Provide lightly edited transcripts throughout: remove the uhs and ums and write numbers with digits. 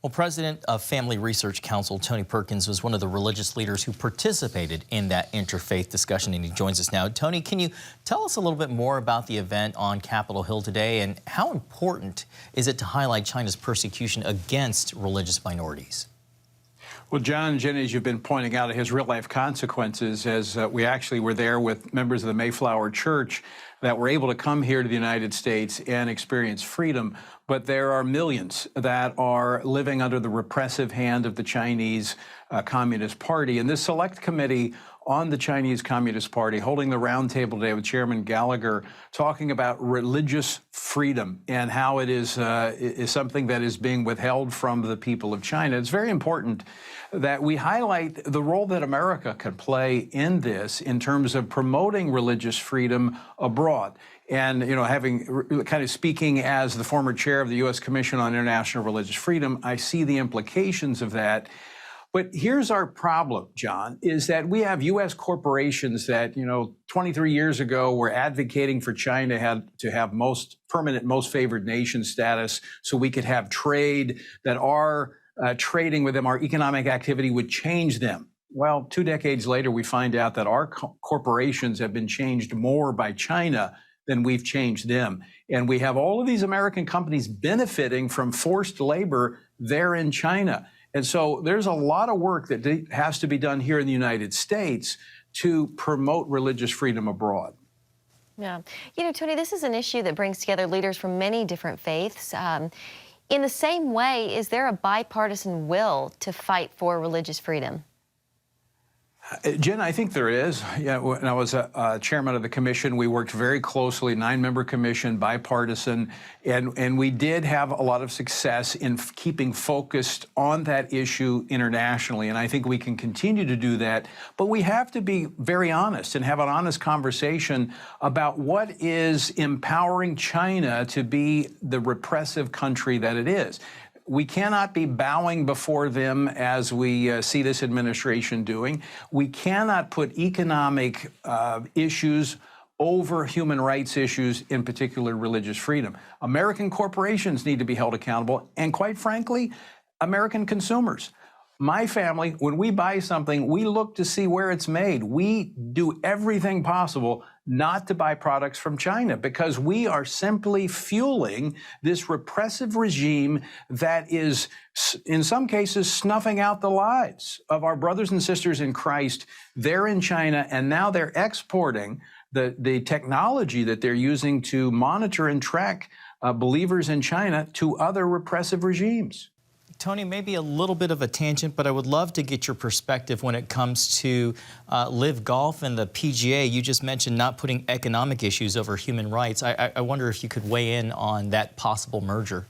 Well, President of Family Research Council Tony Perkins was one of the religious leaders who participated in that interfaith discussion, and he joins us now. Tony, can you tell us a little bit more about the event on Capitol Hill today, and how important is it to highlight China's persecution against religious minorities? Well, John and Jenny, as you've been pointing out, it has real-life consequences, as we actually were there with members of the Mayflower Church that were able to come here to the United States and experience freedom. But there are millions that are living under the repressive hand of the Chinese Communist Party. And this select committee on the Chinese Communist Party holding the roundtable today with Chairman Gallagher, talking about religious freedom and how it is something that is being withheld from the people of China. It's very important that we highlight the role that America can play in this in terms of promoting religious freedom abroad. And, you know, having kind of speaking as the former chair of the U.S. Commission on International Religious Freedom, I see the implications of that. But here's our problem, John, is that we have U.S. corporations that, 23 years ago were advocating for China to have most permanent, most favored nation status so we could have trade, that our trading with them, our economic activity would change them. Well, 2 decades later, we find out that our corporations have been changed more by China than we've changed them. And we have all of these American companies benefiting from forced labor there in China. And so there's a lot of work that has to be done here in the United States to promote religious freedom abroad. Yeah. Tony, this is an issue that brings together leaders from many different faiths. In the same way, is there a bipartisan will to fight for religious freedom? Jen, I think there is. When I was chairman of the commission, we worked very closely, 9-member commission, bipartisan, and we did have a lot of success in keeping focused on that issue internationally. And I think we can continue to do that. But we have to be very honest and have an honest conversation about what is empowering China to be the repressive country that it is. We cannot be bowing before them as we see this administration doing. We cannot put economic issues over human rights issues, in particular religious freedom. American corporations need to be held accountable, and quite frankly, American consumers. My family, when we buy something, we look to see where it's made. We do everything possible not to buy products from China because we are simply fueling this repressive regime that is, in some cases, snuffing out the lives of our brothers and sisters in Christ. They're in China, and now they're exporting the technology that they're using to monitor and track believers in China to other repressive regimes. Tony, maybe a little bit of a tangent, but I would love to get your perspective when it comes to Live Golf and the PGA. You just mentioned not putting economic issues over human rights. I wonder if you could weigh in on that possible merger.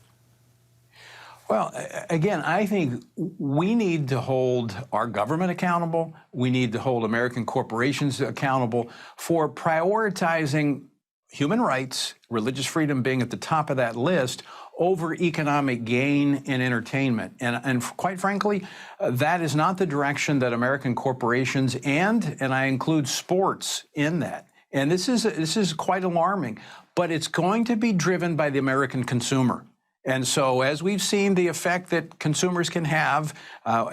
Well, again, I think we need to hold our government accountable. We need to hold American corporations accountable for prioritizing human rights, religious freedom being at the top of that list, over economic gain and entertainment. And quite frankly, that is not the direction that American corporations and I include sports in that. And this is quite alarming, but it's going to be driven by the American consumer. And so as we've seen the effect that consumers can have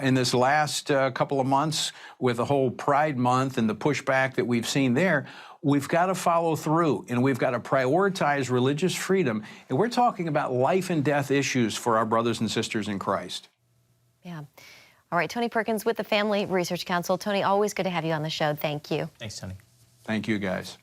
in this last couple of months with the whole Pride Month and the pushback that we've seen there, we've got to follow through, and we've got to prioritize religious freedom. And we're talking about life and death issues for our brothers and sisters in Christ. Yeah. All right, Tony Perkins with the Family Research Council. Tony, always good to have you on the show. Thank you. Thanks, Tony. Thank you, guys.